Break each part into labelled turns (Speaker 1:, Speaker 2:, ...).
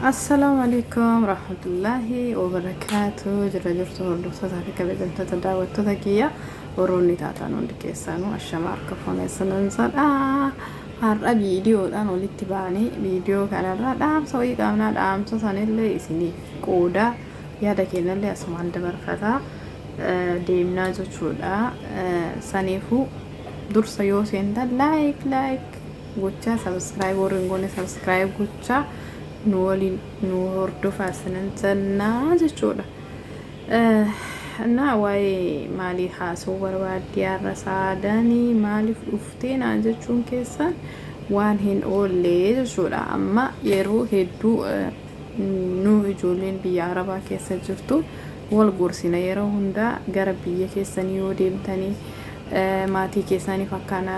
Speaker 1: السلام عليكم ورحمة الله وبركاته. جرى جرتو هردوسة تافيكا بيجنتا تداوتو تاكيا وروني تاتانو لكيسانو الشمار كفوني سننسان هارا فيديو دان ولتباني فيديو كان دام سوي قامنا دام سوسان اللي اسيني قودا يادا كينا اللي اسمان دبرفتا ديمنا جوچودا سانيفو درسا يو سيندا لايك gocha subscribe ورنغوني subscribe gocha nu hordofaa sanannaa jechuudha. Naa waa'ee maalii haasoo barbaadde har'a saadanii maaliif dhuftee naan jechuun keessan waan hin oolle jechuudha. Amma yeroo hedduu nu ijoolleen biyya Arabaa keessa jirtu wal gorsina yeroo hundaa gara biyya keessanii yoo deemtanii maatii keessaniif akkana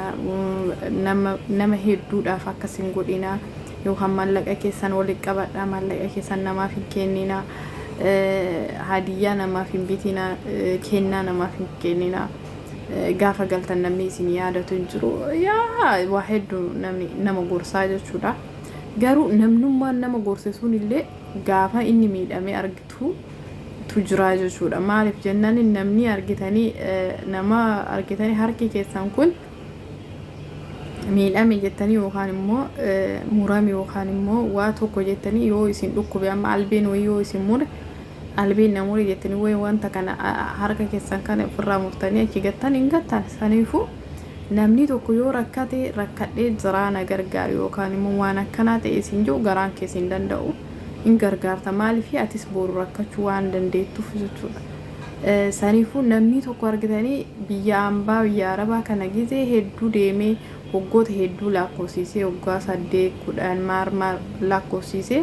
Speaker 1: nama hedduudhaaf akkasiin godhina. yookaan maallaqa keessan walitti qabadhaa maallaqa keessan namaaf hin kennina hadiyyaa namaaf hin bitina kennaa namaaf hin kennina gaafa galtan namni isin yaadatu hin jiru yaa waa hedduu nama gorsaa jechuudha. Garuu namnummaan nama gorsisuun illee gaafa inni miidhamee argitu tujuraa jechuudha. Maaliif jennaan namni argitanii nama argitanii harki keessan kun miidhame jettanii yookaan immoo murame yookaan immoo waa tokko jettanii yoo isin dhukkube amma albeen wayii yoo isin mure albeen namuri jettanii wayii wanta kana harka keessan kana ofirraa murtanii achi gattan hin gattan. Saniifuu namni tokko yoo rakkadhee jiraana gargaaru yookaan immoo waan akkanaa ta'e isin jiru garaan keessa hin danda'u hin gargaarta maaliif atis boru rakkachuu waan dandeettuuf jechuudha. Saniifuu namni tokko argitanii biyya ambaa biyya Arabaa kana gizee hedduu deemee waggoota hedduu lakkoofsisee waggaa 8-10 maarmaa lakkoofsisee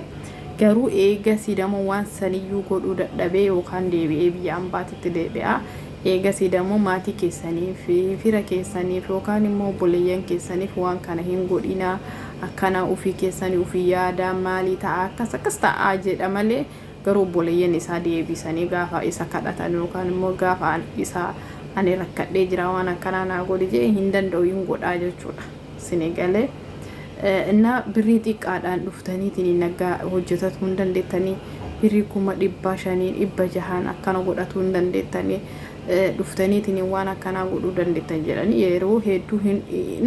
Speaker 1: garuu eegasii damo waan saniyyuu godhuu dadhabee yookaan deebi'ee biyya ambaatitti deebi'a. Eegasii damo maatii keessaniif fira keessaniif yookaan immoo obboleeyyan keessaniif waan kana hin godhina akkana ofii keessanii ofii yaada maalii ta'a akkas ta'a jedha malee garuu obboleeyyan isaa deebisanii gaafa isa kadhatan yookaan immoo gaafa isa ani rakkadhee jira waan akkanaa naa godhi jee hin danda'u hin godhaa jechuudha. Senegalee እና birrii xiqqaadhaan dhuftaniitiin nagaa hojjetatu hin dandeettanii birrii 500 600 akkana godhatu hin dandeettanii dhuftaniitiin waan akkanaa godhuu dandeettan jedhanii yeroo hedduu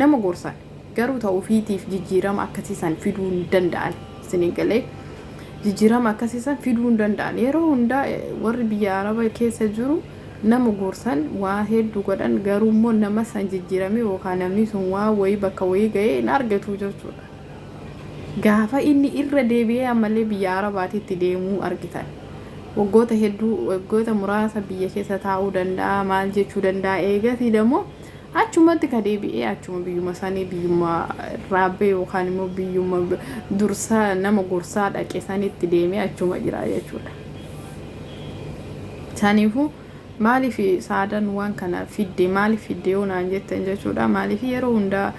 Speaker 1: nama gorsan garuu ta'u fiitiif jijjiirama akkasiisan fiduu hin danda'an. Senegalee jijjiirama akkasiisan fiduu hin danda'an yeroo hundaa warri biyya Arabaa keessa jiru nama gorsan waa hedduu godhan garuu immoo nama san jijjiirame yookaan namni sun waa wayii bakka wayii ga'ee hin argatu jechuudha. Gaafa inni irra deebi'ee ammallee biyya Arabaatitti deemuu argitan waggoota hedduu waggoota muraasa biyya keessa taa'uu danda'a maal jechuu danda'a eegasii dammoo achumatti ka deebi'ee achuma biyyuma sanii biyyuma raabbee yookaan immoo biyyuma dursaa nama gorsaa dhaqee sanitti deemee achuma jira jechuudha. Saniifuu maaliif saadaan waan kana fidde maaliif fidde yoo naan jettan jechuudha. Maaliif yeroo hundaa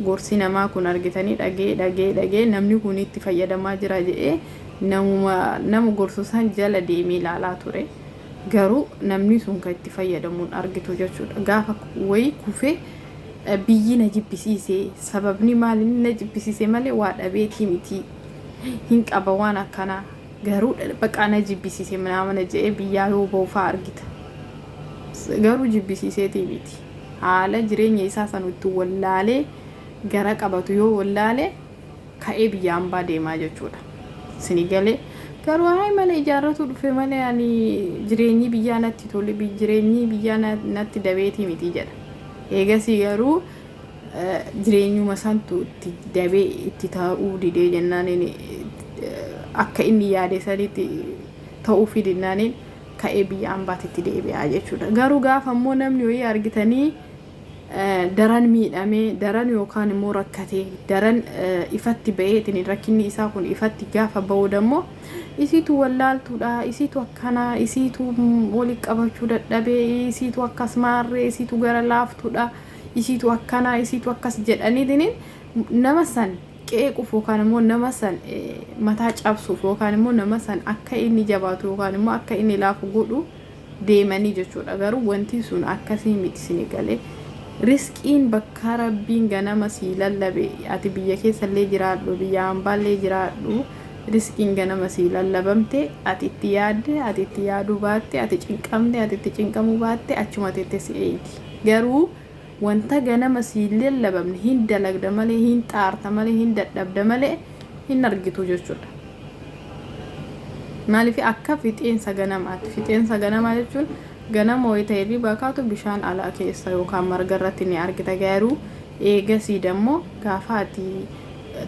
Speaker 1: gorsi namaa kun argitanii dhagee namni kun itti fayyadamaa jira jedhee nama gorsu san jala deemee ilaalaa ture garuu namni sun kan itti fayyadamuun argitu jechuudha. Gaafa wayii kufee biyyi na jibbisiisee sababni maali na jibbisiisee malee waa dhabeetii miti hin qaba waan akkanaa garuu baqaa na jibbisiisee mana jedhee biyyaa yoo boofaa argita. Garuu jibbisiiseetii miti haala jireenya isaa sanutti wallaalee gara qabatu yoo wallaalee ka'ee biyya ambaa deemaa jechuudha. Senegalee garuu hayi malee ijaarratu dhufe malee ani jireenyi biyyaa natti tole jireenyi biyyaa natti dabeetii miti jedha. Eegasii garuu jireenyuma santu itti dabee itti ta'uu didee jennaan akka inni yaade sanitti ta'uu fidinaan ka'ee biyya ambaatitti deebi'aa jechuudha. Garuu gaafa immoo namni wayii argitanii daran miidhamee daran yookaan immoo rakkatee daran ifatti ba'eetiin rakkinni isaa kun ifatti gaafa ba'u dammoo isiitu wallaaltuudha isiitu akkanaa isiitu walitti qabachuu dadhabee isiitu akkas maarree isiitu gara laaftuudha isiitu akkanaa isiitu akkas jedhaniitiin nama san qeequuf yookaan immoo nama san mataa cabsuuf yookaan immoo nama san akka inni jabaatu yookaan immoo akka inni laafu godhu deemanii jechuudha. Garuu wanti sun akkasii miti. Senegalee riskiin bakka rabbiin ganama si lallabe ati biyya keessallee jiraadhu biyya ambaallee jiraadhu riskiin ganama sii lallabamte ati itti yaadde ati itti yaaduu baatte ati cinqamte ati itti cinqamuu baatte achuma teette si eegi. Garuu wanta ganama sii lallabamne hin dalagda malee hin xaarta malee hin dadhabda malee hin argitu jechuudha. Maaliif akka fixeensa ganamaati. Fixeensa ganamaa jechuun ganama wayita hirribaa kaatu bishaan alaa keessa yookaan marga irratti ni argita. Garuu eegasii dammoo gaafa ati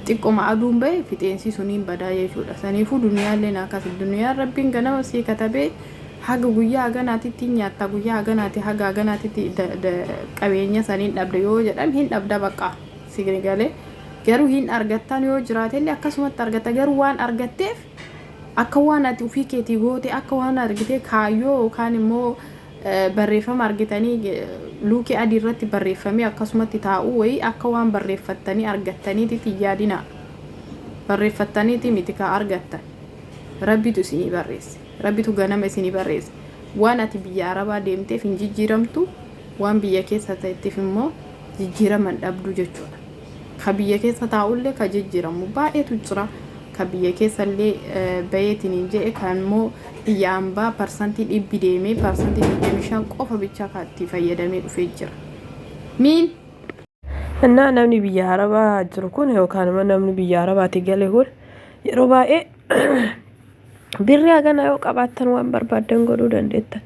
Speaker 1: xiqqoma aduun bahe fixeensi suniin badaa jechuudha. Saniifuu duniyaallee akkas duniyaan rabbiin ganama sii katabee haga guyyaa haganaatitti nyaatta guyyaa haganaati haga haganaatitti qabeenya saniin dhabde yoo jedham hin dhabda bakka sigrigalee. Garuu hin argattan yoo jiraatellee akkasumatti argatta. Garuu waan argatteef akka waan ati ufii keetii goote akka waan argitee kaayyoo yookaan immoo barreeffama argitanii luukii adii irratti barreeffamee akkasumatti taa'u wayii akka waan barreeffattanii argattaniiti yaadina. Barreeffattaniiti miti ka argattan. Rabbitu isinii barreesse. Rabbitu ganama isinii barreesse. Waan ati biyya Arabaa deemteef hin jijjiiramtu waan biyya keessa ta'eef immoo jijjiiraman dhabdu jechuudha. Ka biyya keessa taa'ullee ka jijjiiramu baay'eetu jira. Ka biyya keessallee bayeetiin jedhe kan immoo biyya ambaa parsantii dhibbi deemee parsantii 25 qofa bicha kaatti fayyadamee dhufee jira. Miin
Speaker 2: እና namni biyya Arabaa jiru kun yookaan namni biyya Arabaatti gale kun yeroo baay'ee birri hagana yoo qabaattan waan barbaadan godhuu dandeettan.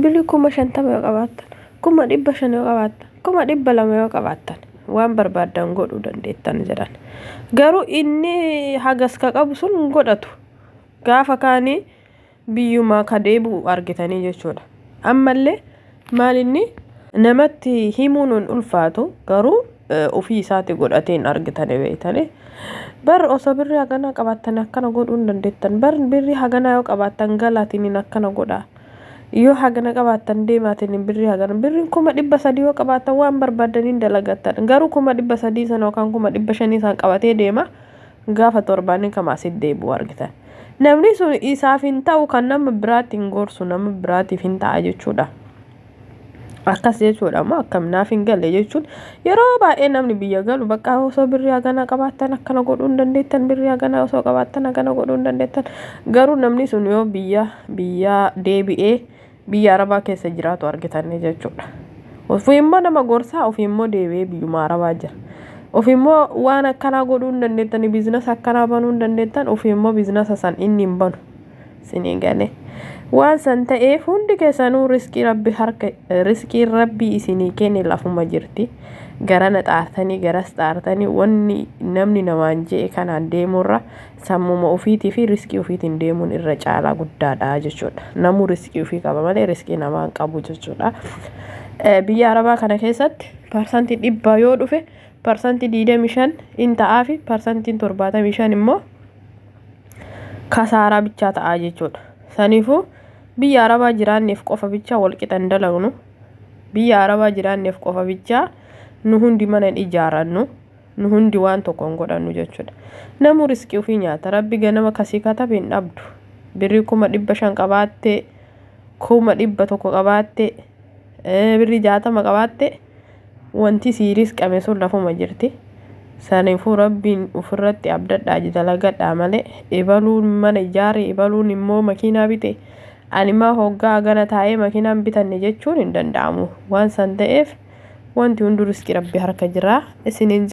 Speaker 2: Birri 50,000 yoo qabaattan 500 yoo qabaattan 200 yoo qabaattan waan barbaadan godhuu dandeettan jedhan. Garuu inni hagas ka qabu sun godhatu gaafa kaanii biyyuma ka deebi'u argitanii jechuudha. Ammallee maalinni namatti himuun ulfaatu garuu ofii isaati godhateen argitanii beeytanii bar osoo birri hagana qabaattan akkana godhuu dandeettan. Bar birri hagana yoo qabaattan galaatiin akkana godhaa. Yoo hagana qabaattan deemaatiin birri hagana birriin 300 yoo qabaattan waan barbaadaniin dalagattan. Garuu 300 sana yookaan 500 san qabatee deema gaafa torbaanii kamaasitti deebi'u argitan. Namni sun isaaf hin ta'u kan nama biraatiin gorsu nama biraatiif hin ta'a jechuudha. Akkas jechuudha moo akkam naaf hin galle jechuun yeroo baay'ee namni biyya galu bakka osoo birri hagana qabaattan akkana godhuu dandeettan birri hagana osoo qabaattan akkana godhuu dandeettan. Garuu namni sun yoo biyya deebi'ee biyya Arabaa keessa jiraatu argitanii jechuudha. Ofii immoo nama gorsaa ofii immoo deebi'ee biyyuma Arabaa jira. Ofii immoo waan akkana godhuu dandeettan biizinasa akkana banuu dandeettan ofii immoo biizinasa san inni hin banu sinii galee. Waan san ta'eef hundi keessanuu riskii rabbii isinii kenne lafuma jirti. Garana xaartanii garas xaartanii wanni namni namaan je'e kanaan deemurra sammuma ofiitii fi riskii ofiitiin deemuun irra caalaa guddaadha jechuudha. Namuu riskii ofii qaba malee riskii namaa hin qabu jechuudha. Biyya Arabaa kana keessatti parsantii 100 yoo dhufe parsantii 25 in ta'aa fi parsantiin 75 immoo kasaaraa bichaa ta'a jechuudha. Saniifuu biyya Arabaa jiraanneef qofa bichaa walqixan dalagnu. Biyya Arabaa jiraanneef qofa bichaa nu hundi mana ijaarannu nu hundi waan tokkoon godhannu jechuudha. Namuu riskii ofii nyaata. Rabbi ganama kasii katabe hin dhabdu. Birri 500 qabaatte 100 qabaatte birri 60 qabaatte wanti siiris qame sun lafuma jirti. Saniifuu rabbiin ofirratti abdadhaa dalagadhaa malee ibaluun mana ijaare ibaluun immoo makiinaa bite animaa hoggaa hagana taa'ee makiinaan bitanne jechuun hin danda'amu. Waan san ta'eef wanti hundi riskii rabbi harka jira. Isiniin